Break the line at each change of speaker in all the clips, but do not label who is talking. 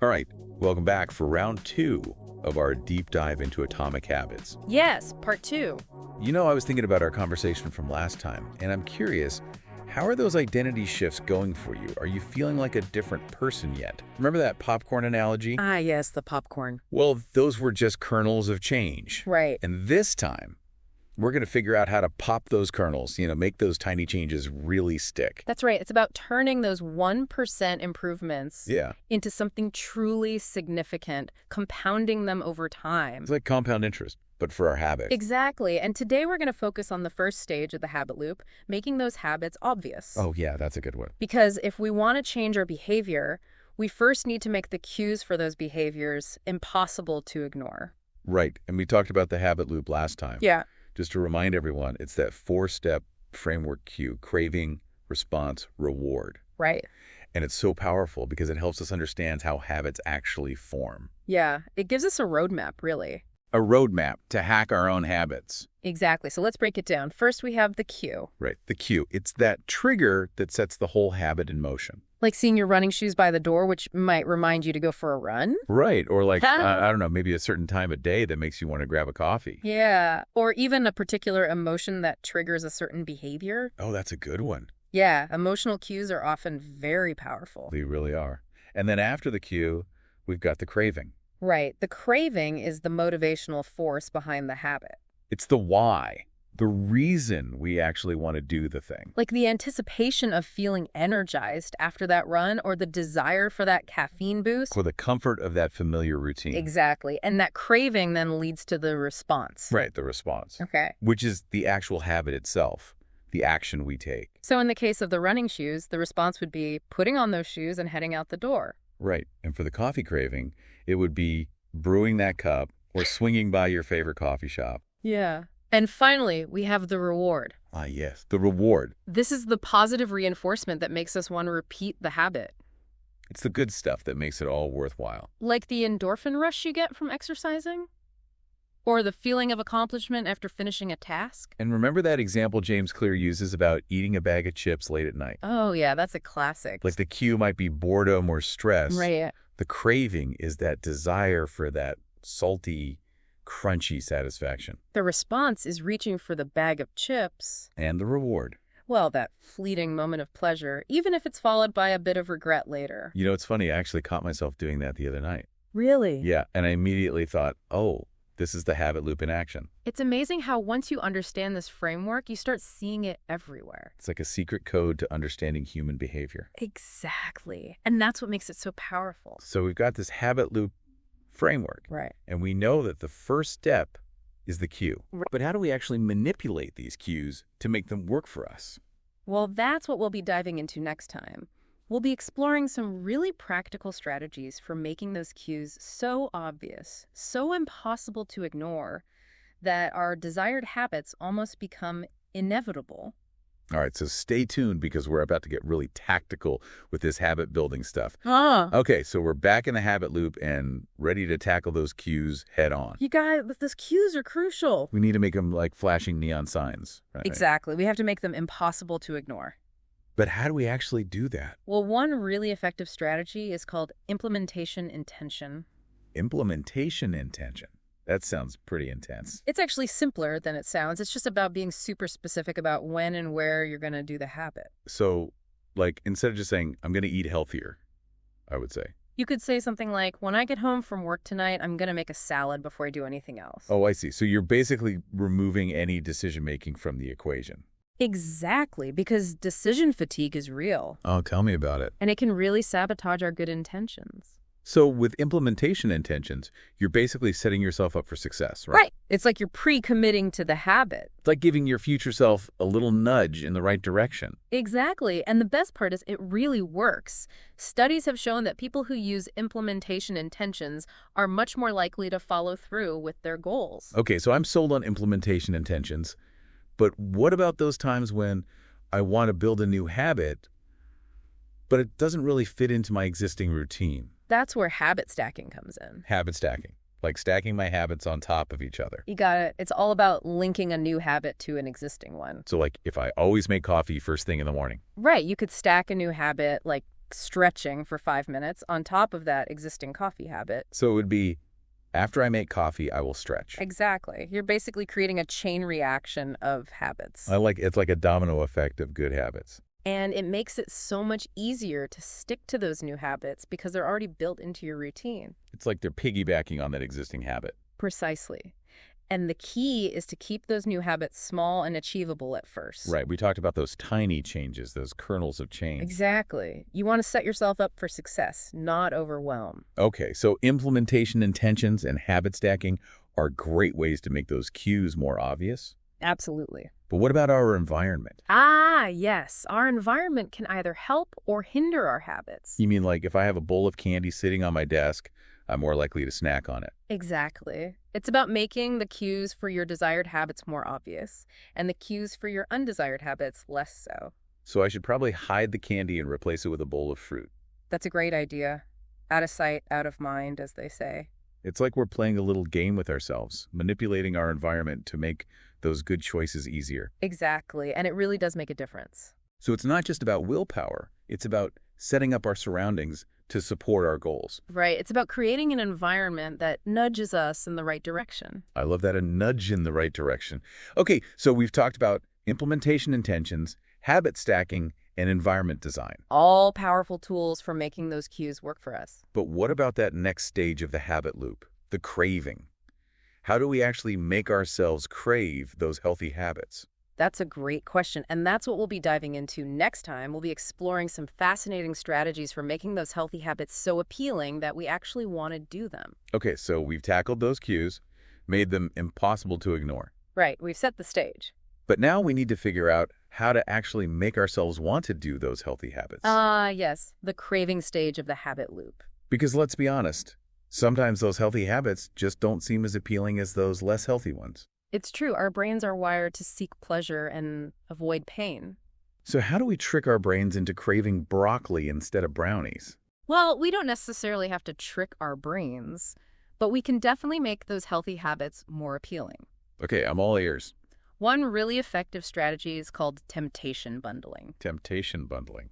All right, welcome back for round 2 of our deep dive into atomic habits.
Yes, part 2.
You know, I was thinking about our conversation from last time, and I'm curious, how are those identity shifts going for you? Are you feeling like a different person yet? Remember that popcorn analogy?
Ah, yes, the popcorn.
Well, those were just kernels of change.
Right.
And this time, we're going to figure out how to pop those kernels, make those tiny changes really stick.
That's right. It's about turning those 1% improvements into something truly significant, compounding them over time.
It's like compound interest, but for our habits.
Exactly. And today we're going to focus on the first stage of the habit loop, making those habits obvious.
Oh, yeah, that's a good one.
Because if we want to change our behavior, we first need to make the cues for those behaviors impossible to ignore.
Right. And we talked about the habit loop last time.
Yeah.
Just to remind everyone, it's that 4-step framework cue: craving, response, reward.
Right.
And it's so powerful because it helps us understand how habits actually form.
Yeah. It gives us a roadmap, really.
A roadmap to hack our own habits.
Exactly. So let's break it down. First, we have the cue.
Right. The cue. It's that trigger that sets the whole habit in motion.
Like seeing your running shoes by the door, which might remind you to go for a run.
Right. Or like, I don't know, maybe a certain time of day that makes you want to grab a coffee.
Yeah. Or even a particular emotion that triggers a certain behavior.
Oh, that's a good one.
Yeah. Emotional cues are often very powerful.
They really are. And then after the cue, we've got the craving.
Right. The craving is the motivational force behind the habit.
It's the why. The reason we actually want to do the thing.
Like the anticipation of feeling energized after that run, or the desire for that caffeine boost.
For the comfort of that familiar routine.
Exactly. And that craving then leads to the response.
Right, the response.
Okay.
Which is the actual habit itself, the action we take.
So in the case of the running shoes, the response would be putting on those shoes and heading out the door.
Right. And for the coffee craving, it would be brewing that cup or swinging by your favorite coffee shop.
Yeah. And finally, we have the reward.
Ah, yes, the reward.
This is the positive reinforcement that makes us want to repeat the habit.
It's the good stuff that makes it all worthwhile.
Like the endorphin rush you get from exercising? Or the feeling of accomplishment after finishing a task?
And remember that example James Clear uses about eating a bag of chips late at night?
Oh, yeah, that's a classic.
Like the cue might be boredom or stress.
Right.
The craving is that desire for that salty, crunchy satisfaction.
The response is reaching for the bag of chips.
And the reward.
Well, that fleeting moment of pleasure, even if it's followed by a bit of regret later.
You know, it's funny. I actually caught myself doing that the other night.
Really?
Yeah, and I immediately thought, oh, this is the habit loop in action.
It's amazing how once you understand this framework, you start seeing it everywhere.
It's like a secret code to understanding human behavior.
Exactly. And that's what makes it so powerful.
So we've got this habit loop framework.
Right.
And we know that the first step is the cue. But how do we actually manipulate these cues to make them work for us?
Well, that's what we'll be diving into next time. We'll be exploring some really practical strategies for making those cues so obvious, so impossible to ignore, that our desired habits almost become inevitable.
All right, so stay tuned because we're about to get really tactical with this habit building stuff.
Ah.
Okay, so we're back in the habit loop and ready to tackle those cues head on.
You guys, those cues are crucial.
We need to make them like flashing neon signs. Right?
Exactly. We have to make them impossible to ignore.
But how do we actually do that?
Well, one really effective strategy is called implementation intention.
Implementation intention. That sounds pretty intense.
It's actually simpler than it sounds. It's just about being super specific about when and where you're going to do the habit.
So, like, instead of just saying, I'm going to eat healthier, I would say.
You could say something like, when I get home from work tonight, I'm going to make a salad before I do anything else.
Oh, I see. So you're basically removing any decision-making from the equation.
Exactly, because decision fatigue is real.
Oh, tell me about it.
And it can really sabotage our good intentions.
So with implementation intentions, you're basically setting yourself up for success, right?
Right. It's like you're pre-committing to the habit.
It's like giving your future self a little nudge in the right direction.
Exactly. And the best part is it really works. Studies have shown that people who use implementation intentions are much more likely to follow through with their goals.
Okay, so I'm sold on implementation intentions. But what about those times when I want to build a new habit, but it doesn't really fit into my existing routine?
That's where habit stacking comes in.
Habit stacking, like stacking my habits on top of each other.
You got it. It's all about linking a new habit to an existing one.
So like if I always make coffee first thing in the morning.
Right. You could stack a new habit, like stretching for 5 minutes on top of that existing coffee habit.
So it would be, after I make coffee, I will stretch.
Exactly. You're basically creating a chain reaction of habits.
It's like a domino effect of good habits.
And it makes it so much easier to stick to those new habits because they're already built into your routine.
It's like they're piggybacking on that existing habit.
Precisely. And the key is to keep those new habits small and achievable at first.
Right. We talked about those tiny changes, those kernels of change.
Exactly. You want to set yourself up for success, not overwhelm.
Okay, so implementation intentions and habit stacking are great ways to make those cues more obvious.
Absolutely.
But what about our environment?
Ah, yes. Our environment can either help or hinder our habits.
You mean like if I have a bowl of candy sitting on my desk, I'm more likely to snack on it?
Exactly. It's about making the cues for your desired habits more obvious and the cues for your undesired habits less so.
So I should probably hide the candy and replace it with a bowl of fruit.
That's a great idea. Out of sight, out of mind, as they say.
It's like we're playing a little game with ourselves, manipulating our environment to make those good choices easier.
Exactly. And it really does make a difference.
So it's not just about willpower. It's about setting up our surroundings to support our goals.
Right. It's about creating an environment that nudges us in the right direction.
I love that, a nudge in the right direction. Okay, so we've talked about implementation intentions, habit stacking, and environment design.
All powerful tools for making those cues work for us.
But what about that next stage of the habit loop, the craving? How do we actually make ourselves crave those healthy habits?
That's a great question, and that's what we'll be diving into next time. We'll be exploring some fascinating strategies for making those healthy habits so appealing that we actually want to do them.
Okay, so we've tackled those cues, made them impossible to ignore.
Right, we've set the stage.
But now we need to figure out how to actually make ourselves want to do those healthy habits.
Yes, the craving stage of the habit loop.
Because let's be honest, sometimes those healthy habits just don't seem as appealing as those less healthy ones.
It's true, our brains are wired to seek pleasure and avoid pain.
So how do we trick our brains into craving broccoli instead of brownies?
Well, we don't necessarily have to trick our brains, but we can definitely make those healthy habits more appealing.
Okay, I'm all ears.
One really effective strategy is called temptation bundling.
Temptation bundling.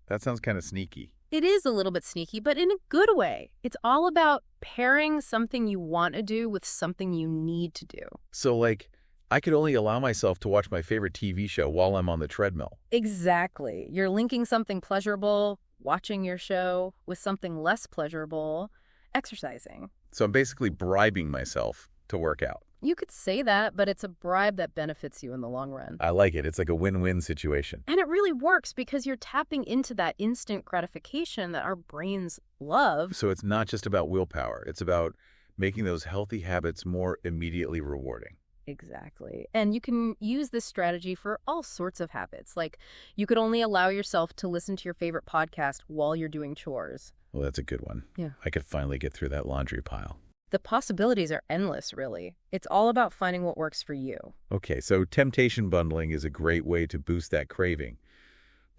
That sounds kind of sneaky.
It is a little bit sneaky, but in a good way. It's all about pairing something you want to do with something you need to do.
So, like, I could only allow myself to watch my favorite TV show while I'm on the treadmill.
Exactly. You're linking something pleasurable, watching your show, with something less pleasurable, exercising.
So I'm basically bribing myself to work out.
You could say that, but it's a bribe that benefits you in the long run.
I like it. It's like a win-win situation.
And it really works because you're tapping into that instant gratification that our brains love.
So it's not just about willpower. It's about making those healthy habits more immediately rewarding.
Exactly. And you can use this strategy for all sorts of habits. Like, you could only allow yourself to listen to your favorite podcast while you're doing chores.
Well, that's a good one.
Yeah.
I could finally get through that laundry pile.
The possibilities are endless, really. It's all about finding what works for you.
Okay, so temptation bundling is a great way to boost that craving.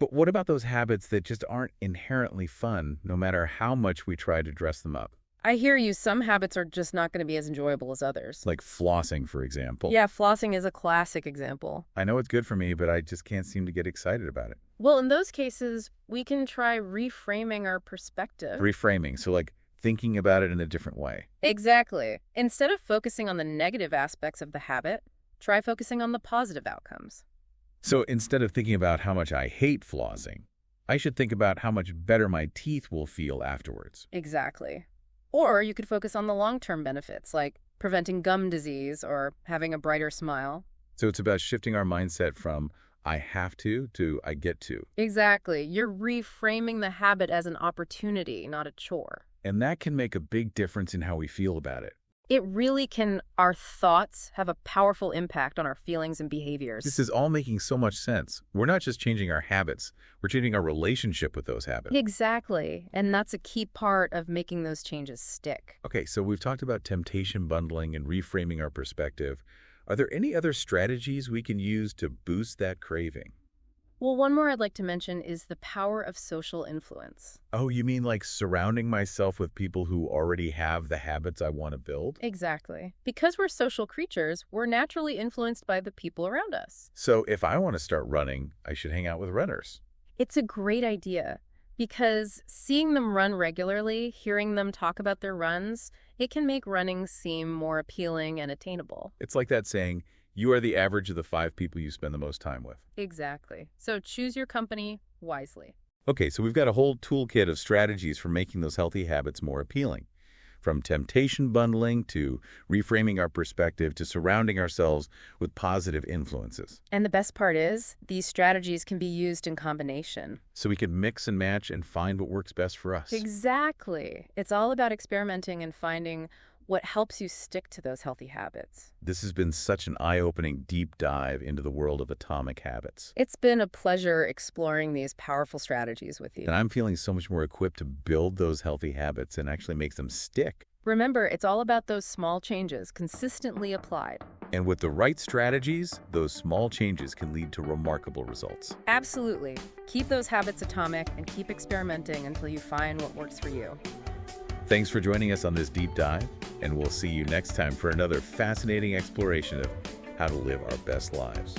But what about those habits that just aren't inherently fun, no matter how much we try to dress them up?
I hear you. Some habits are just not going to be as enjoyable as others.
Like flossing, for example.
Yeah, flossing is a classic example.
I know it's good for me, but I just can't seem to get excited about it.
Well, in those cases, we can try reframing our perspective.
Reframing, so like thinking about it in a different way.
Exactly. Instead of focusing on the negative aspects of the habit, try focusing on the positive outcomes.
So instead of thinking about how much I hate flossing, I should think about how much better my teeth will feel afterwards.
Exactly. Or you could focus on the long-term benefits, like preventing gum disease or having a brighter smile.
So it's about shifting our mindset from I have to I get to.
Exactly. You're reframing the habit as an opportunity, not a chore.
And that can make a big difference in how we feel about it.
It really can. Our thoughts have a powerful impact on our feelings and behaviors.
This is all making so much sense. We're not just changing our habits, we're changing our relationship with those habits.
Exactly. And that's a key part of making those changes stick.
Okay, so we've talked about temptation bundling and reframing our perspective. Are there any other strategies we can use to boost that craving?
Well, one more I'd like to mention is the power of social influence.
Oh, you mean like surrounding myself with people who already have the habits I want to build?
Exactly. Because we're social creatures, we're naturally influenced by the people around us.
So if I want to start running, I should hang out with runners.
It's a great idea Because seeing them run regularly, hearing them talk about their runs, it can make running seem more appealing and attainable.
It's like that saying, you are the average of the 5 people you spend the most time with.
Exactly. So choose your company wisely.
Okay, so we've got a whole toolkit of strategies for making those healthy habits more appealing. From temptation bundling to reframing our perspective to surrounding ourselves with positive influences.
And the best part is, these strategies can be used in combination.
So we can mix and match and find what works best for us.
Exactly. It's all about experimenting and finding what helps you stick to those healthy habits.
This has been such an eye-opening deep dive into the world of atomic habits.
It's been a pleasure exploring these powerful strategies with you.
And I'm feeling so much more equipped to build those healthy habits and actually make them stick.
Remember, it's all about those small changes consistently applied.
And with the right strategies, those small changes can lead to remarkable results.
Absolutely. Keep those habits atomic and keep experimenting until you find what works for you.
Thanks for joining us on this deep dive, and we'll see you next time for another fascinating exploration of how to live our best lives.